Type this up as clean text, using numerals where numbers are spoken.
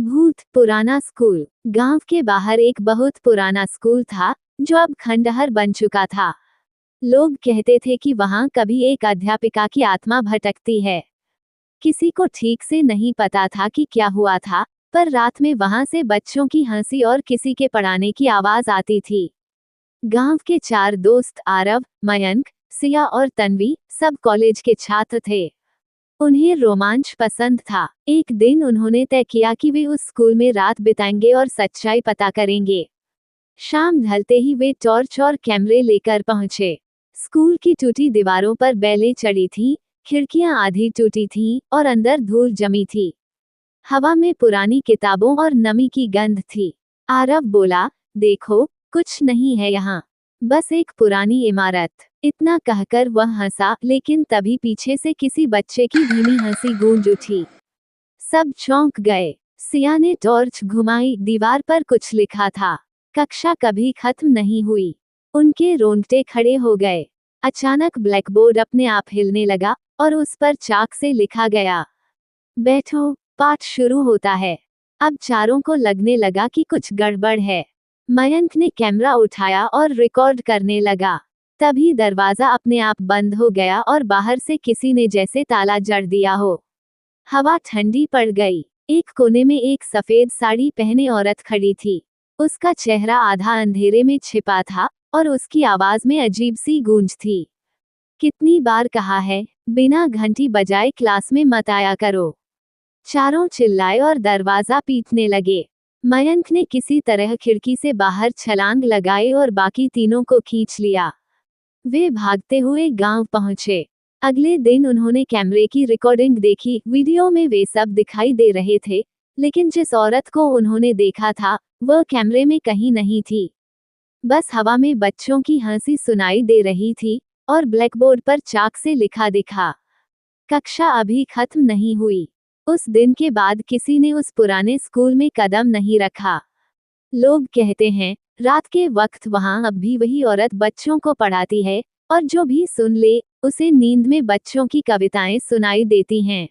भूत पुराना स्कूल। गांव के बाहर एक बहुत पुराना स्कूल था जो अब खंडहर बन चुका था। लोग कहते थे कि वहां कभी एक अध्यापिका की आत्मा भटकती है। किसी को ठीक से नहीं पता था कि क्या हुआ था, पर रात में वहां से बच्चों की हंसी और किसी के पढ़ाने की आवाज आती थी। गांव के 4 दोस्त आरव, मयंक, सिया और तन्वी सब कॉलेज के छात्र थे। उन्हें रोमांच पसंद था। एक दिन उन्होंने तय किया कि वे उस स्कूल में रात बिताएंगे और सच्चाई पता करेंगे। शाम ढलते ही वे टॉर्च और कैमरे लेकर पहुंचे। स्कूल की टूटी दीवारों पर बेलें चढ़ी थीं, खिड़कियां आधी टूटी थीं और अंदर धूल जमी थी। हवा में पुरानी किताबों और नमी की गंध थी। आरव बोला, देखो, कुछ नहीं है यहाँ, बस एक पुरानी इमारत। इतना कहकर वह हंसा, लेकिन तभी पीछे से किसी बच्चे की धीमी हंसी गूंज उठी। सब चौंक गए। सिया ने टॉर्च घुमाई, दीवार पर कुछ लिखा था। कक्षा कभी खत्म नहीं हुई। उनके रोंगटे खड़े हो गए। अचानक ब्लैकबोर्ड अपने आप हिलने लगा और उस पर चाक से लिखा गया, बैठो, पाठ शुरू होता है। अब चारों को लगने लगा कि कुछ गड़बड़ है। मयंक ने कैमरा उठाया और रिकॉर्ड करने लगा। तभी दरवाजा अपने आप बंद हो गया और बाहर से किसी ने जैसे ताला जड़ दिया हो। हवा ठंडी पड़ गई। एक कोने में एक सफेद साड़ी पहने औरत खड़ी थी। उसका चेहरा आधा अंधेरे में छिपा था और उसकी आवाज में अजीब सी गूंज थी। कितनी बार कहा है, बिना घंटी बजाए क्लास में मत आया करो। चारों चिल्लाए और दरवाजा पीटने लगे। मयंक ने किसी तरह खिड़की से बाहर छलांग लगाई और बाकी तीनों को खींच लिया। वे भागते हुए गांव पहुंचे। अगले दिन उन्होंने कैमरे की रिकॉर्डिंग देखी। वीडियो में वे सब दिखाई दे रहे थे, लेकिन जिस औरत को उन्होंने देखा था वह कैमरे में कहीं नहीं थी। बस हवा में बच्चों की हंसी सुनाई दे रही थी और ब्लैकबोर्ड पर चाक से लिखा दिखा, कक्षा अभी खत्म नहीं हुई। उस दिन के बाद किसी ने उस पुराने स्कूल में कदम नहीं रखा। लोग कहते हैं, रात के वक्त वहां अब भी वही औरत बच्चों को पढ़ाती है और जो भी सुन ले, उसे नींद में बच्चों की कविताएं सुनाई देती हैं।